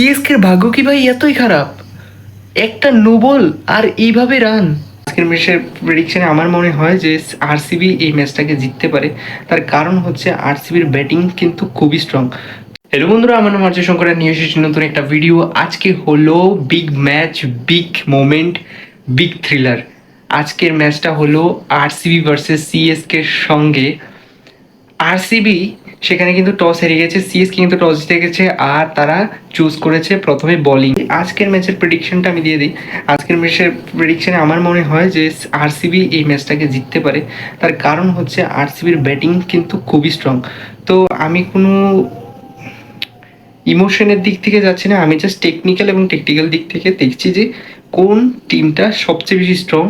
সিএসকের ভাগ্য কি ভাই এতই খারাপ? একটা নো বল আর এইভাবে রান। আজকের ম্যাচের প্রেডিকশনে আমার মনে হয় যে আরসিবি এই ম্যাচটাকে জিততে পারে। তার কারণ হচ্ছে আরসিবির ব্যাটিং কিন্তু খুবই স্ট্রং। হ্যালো বন্ধুরা, আমার নাম আর্য শঙ্কর, নিয়ে এসেছি নতুন একটা ভিডিও। আজকে হলো big match, big moment, big thriller. আজকের ম্যাচটা হলো আরসিবি ভার্সেস সিএসকে সঙ্গে। আরসিবি সেখানে কিন্তু টস হেরে গেছে, সিএসকে কিন্তু টস জিতে গেছে আর তারা চুজ করেছে প্রথমে বোলিং। আজকের ম্যাচের প্রেডিকশনটা আমি দিয়ে দিই। আজকের ম্যাচের প্রেডিকশনে আমার মনে হয় যে আরসিবি এই ম্যাচটাকে জিততে পারে। তার কারণ হচ্ছে আরসিবির ব্যাটিং কিন্তু খুবই স্ট্রং। তো আমি কোনো ইমোশনের দিক থেকে যাচ্ছি না, আমি জাস্ট টেকনিক্যাল এবং টেকটিক্যাল দিক থেকে দেখছি যে কোন টিমটা সবচেয়ে বেশি স্ট্রং।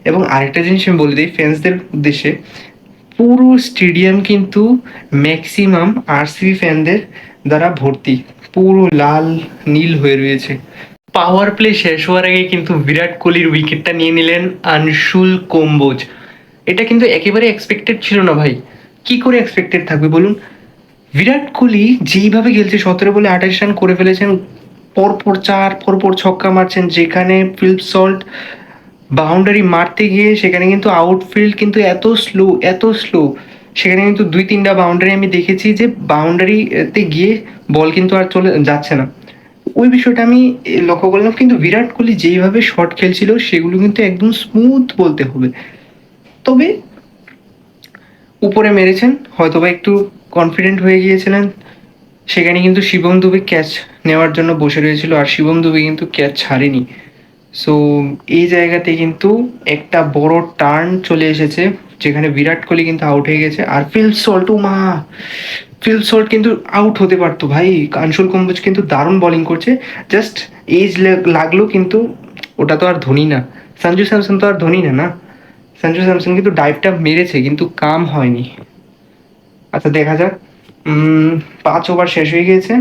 এবং আরেকটা জিনিস আমি বলে দিই ফ্যান্সদের উদ্দেশ্যে, পুরো স্টেডিয়াম কিন্তু ম্যাক্সিমাম আরসিবি ফ্যানদের দ্বারা ভর্তি, পুরো লাল নীল হয়ে রয়েছে। পাওয়ার প্লে শেষ হওয়ার আগে কিন্তু বিরাট কোহলির উইকেটটা নিয়ে নিলেন আনশুল কম্বোজ। এটা কিন্তু একেবারে এক্সপেক্টেড ছিল না ভাই। কি করে এক্সপেক্টেড থাকবে বলুন? বিরাট কোহলি যেইভাবে খেলছে, 17 বলে 28 রান করে ফেলেছেন, পরপর চার, পরপর ছক্কা মারছেন, যেখানে ফিল্প সল্ট বাউন্ডারি মারতে গিয়ে সেখানে কিন্তু আউটফিল্ড কিন্তু এত স্লো, এত স্লো। সেখানে কিন্তু 2-3টা বাউন্ডারি আমি দেখেছি যে বাউন্ডারিতে গিয়ে বল কিন্তু আর চলে যাচ্ছে না। ওই বিষয়টা আমি লক্ষ্য করলাম। কিন্তু বিরাট কোহলি যেইভাবে শট খেলছিল সেগুলো কিন্তু একদম স্মুথ বলতে হবে। তবে উপরে মেরেছেন, হয়তোবা একটু কনফিডেন্ট হয়ে গিয়েছিলেন। সেখানে কিন্তু শিবম দুবে ক্যাচ নেওয়ার জন্য বসে রয়েছিল আর শিবম দুবে কিন্তু ক্যাচ ছাড়েনি। সো এই জায়গাতে কিন্তু একটা বড় টার্ন চলে এসেছে, যেখানে বিরাট কোহলি কিন্তু আউট হয়ে গেছে। আর ফিল সল্ট কিন্তু আউট হতে পারতো ভাই। আনশুল কম্বোজ কিন্তু দারুণ বোলিং করছে। জাস্ট এজ লাগলো, কিন্তু ওটা তো আর ধোনি না। সঞ্জু স্যামসন তো আর ধোনি না, না। সঞ্জু স্যামসন কিন্তু ডাইভটা মেরেছে কিন্তু কাম হয়নি। আচ্ছা, দেখা যাক। 5 ওভার শেষ হয়ে গিয়েছে,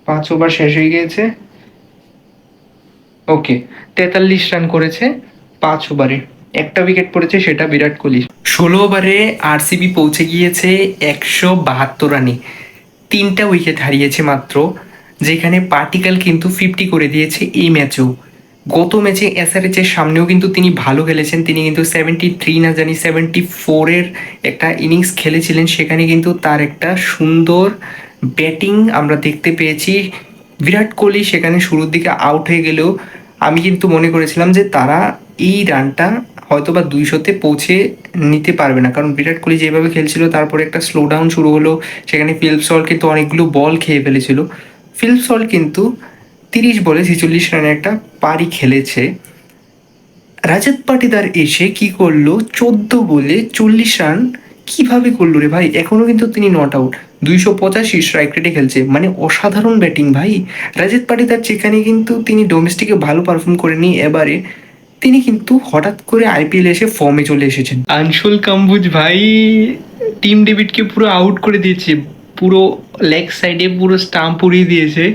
5 ওভার শেষ হয়ে গিয়েছে। ওকে, 43 রান করেছে 5 ওভারে। একটা উইকেট পড়েছে, সেটা বিরাট কোহলির। 16 ওভারে আরসিবি পৌঁছে গিয়েছে 172 রানে। 3টা উইকেট হারিয়েছে মাত্র, যেখানে পার্টিকাল কিন্তু 50 করে দিয়েছে এই ম্যাচেও। গত ম্যাচে এসআরএচ এর সামনেও কিন্তু তিনি ভালো খেলেছেন, তিনি কিন্তু 73 না জানি 74-এর একটা ইনিংস খেলেছিলেন। সেখানে কিন্তু তার একটা সুন্দর ব্যাটিং আমরা দেখতে পেয়েছি। বিরাট কোহলি সেখানে শুরুর দিকে আউট হয়ে গেলেও আমি কিন্তু মনে করেছিলাম যে তারা এই রানটা হয়তো বা 200-তে পৌঁছে নিতে পারবে না, কারণ বিরাট কোহলি যেভাবে খেলছিল। তারপরে একটা স্লো ডাউন শুরু হলো, সেখানে ফিল্প সল্ট কিন্তু অনেকগুলো বল খেয়ে ফেলেছিল। ফিল্প সল্ট কিন্তু 30 বলে 46 রানে একটা পারি খেলেছে। রাজত পাটিদার এসে কি করলো, 14 বলে 40 রান কিভাবে করলো রে ভাই? এখনো কিন্তু তিনি নট আউট, 285 স্ট্রাইক রেটে খেলছে, মানে অসাধারণ ব্যাটিং ভাই। রাজত পাটিদার যেখানে কিন্তু তিনি ডোমেস্টিকে ভালো পারফর্ম করেনি, এবারে তিনি কিন্তু হঠাৎ করে আইপিএল এসে ফর্মে চলে এসেছেন। আনশুল কাম্বুজ ভাই টিম ডেভিডকে পুরো আউট করে দিয়েছে, পুরো লেগ সাইডে পুরো স্টাম্প উড়িয়ে দিয়েছে।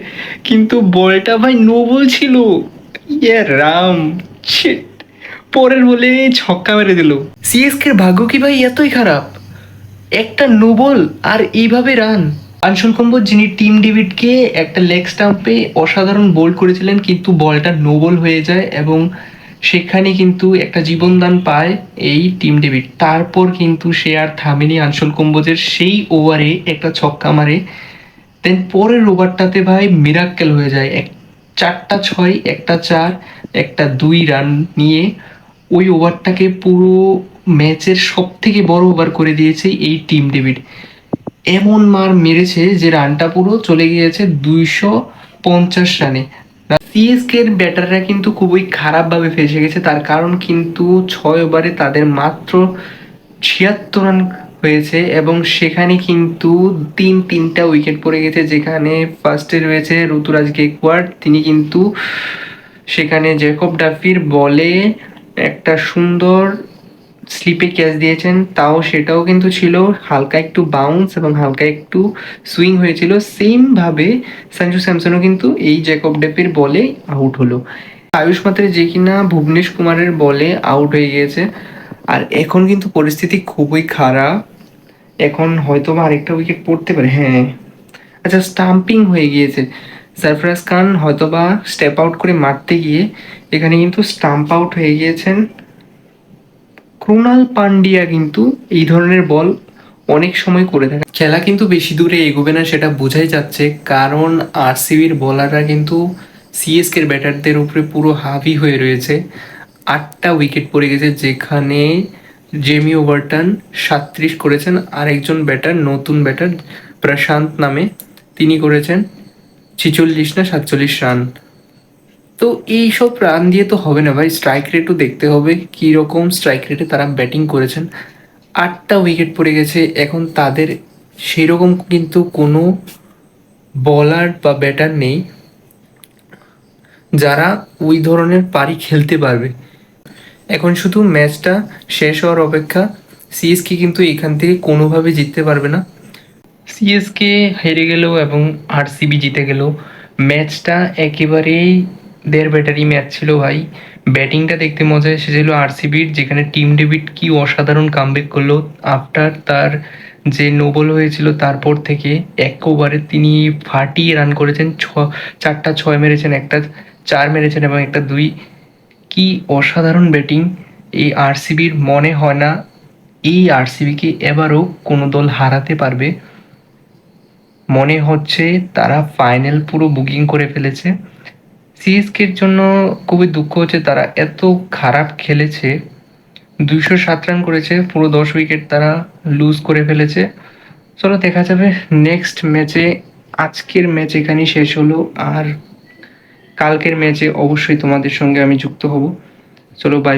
কিন্তু বলটা ভাই নো বল ছিল। ইয়ে রাম, শিট। পরের বলে ছক্কা মেরে দিল। সিএসকের ভাগ্য কি ভাই এতই খারাপ? একটা নো বল আর এইভাবে রান। আনশুল কম্বোজ, যিনি টিম ডেভিডকে একটা লেগ স্টাম্পে অসাধারণ বোল্ড করেছিলেন, কিন্তু বলটা নো বল হয়ে যায় এবং সেখানে কিন্তু একটা জীবনদান পায় এই টিম ডেভিড। তারপর কিন্তু সে আর থামেনি। আনশুল কম্বোজের সেই ওভারে একটা ছক্কা মারে। দেন পরের ওভারটাতে ভাই মিরাক্কেল হয়ে যায়। 4টা 6, একটা 4, একটা 2 রান নিয়ে ওই ওভারটাকে পুরো ম্যাচের সব থেকে বড় ওভার করে দিয়েছে এই টিম ডেভিড। এমন মার মেরেছে যে রানটা পুরো চলে গিয়েছে 250 রানে। সিএসকে এর ব্যাটাররা কিন্তু খুবই খারাপভাবে ফেসে গেছে। তার কারণ কিন্তু 6 ওভারে তাদের মাত্র 76 রান হয়েছে এবং সেখানে কিন্তু তিনটা উইকেট পড়ে গেছে। যেখানে ফার্স্টে রয়েছে ঋতুরাজ গেকওয়ার্ড, তিনি কিন্তু সেখানে জ্যাকব ডাফির বলে একটা সুন্দর স্লিপে ক্যাচ দিয়েছেন, তাও সেটাও কিন্তু ছিল হালকা একটু বাউন্স এবং হালকা একটু সুইং হয়েছিল। সেমভাবে সঞ্জু স্যামসনও কিন্তু এই জ্যাকব ডেপির বলে আউট হলো। আয়ুষ মাত্রে যে কিনা ভুবনেশ কুমারের বলে আউট হয়ে গিয়েছে। আর এখন কিন্তু পরিস্থিতি খুবই খারাপ। এখন হয়তো বা আরেকটা উইকেট পড়তে পারে, হ্যাঁ। আচ্ছা, স্টাম্পিং হয়ে গিয়েছে। সারফরাজ খান হয়তোবা স্টেপ আউট করে মারতে গিয়ে এখানে কিন্তু স্টাম্প আউট হয়ে গিয়েছেন। ক্রুণাল পান্ডিয়া কিন্তু এই ধরনের বল অনেক সময় করে থাকে। খেলা কিন্তু বেশি দূরে এগোবে না সেটা বোঝাই যাচ্ছে, কারণ আরসিবির বোলাররা কিন্তু সিএসকের ব্যাটারদের উপরে পুরো হাভি হয়ে রয়েছে। 8টা উইকেট পড়ে গেছে, যেখানে জেমি ওভারটন 37 করেছেন, আর একজন ব্যাটার, নতুন ব্যাটার প্রশান্ত নামে, তিনি করেছেন 46 না 47 রান। তো এইসব রান দিয়ে তো হবে না ভাই, স্ট্রাইক রেটও দেখতে হবে কীরকম স্ট্রাইক রেটে তারা ব্যাটিং করেছেন। 8টা উইকেট পড়ে গেছে, এখন তাদের সেরকম কিন্তু কোনো বলার বা ব্যাটার নেই যারা ওই ধরনের পারি খেলতে পারবে। এখন শুধু ম্যাচটা শেষ হওয়ার অপেক্ষা। সিএসকে কিন্তু এখান থেকে কোনোভাবে জিততে পারবে না। সিএসকে হেরে গেলেও এবং আরসিবি জিতে গেলেও ম্যাচটা একেবারেই দেড় ব্যাটারি ম্যাচ ছিল ভাই। ব্যাটিংটা দেখতে মজা এসেছিল আরসিবির, যেখানে টিম ডেভিড কি অসাধারণ কামব্যাক করলো আফটার তার যে নোবল হয়েছিল তারপর থেকে। এক ওভারে তিনি ফাটিয়ে রান করেছেন, 4টা 6 মেরেছেন, একটা 4 মেরেছেন এবং একটা 2। কি অসাধারণ ব্যাটিং এই আরসিবির! মনে হয় না এই আরসিবিকে এবারও কোনো দল হারাতে পারবে। মনে হচ্ছে তারা ফাইনাল পুরো বুকিং করে ফেলেছে। সিএসকের জন্য খুবই দুঃখ হচ্ছে, তারা এত খারাপ খেলেছে, 207 রান করেছে, পুরো 10 উইকেট তারা লুজ করে ফেলেছে। চলো দেখা যাবে নেক্সট ম্যাচে। আজকের ম্যাচ এখানেই শেষ হলো, আর কালকের ম্যাচে অবশ্যই তোমাদের সঙ্গে আমি যুক্ত হব। চলো বাই।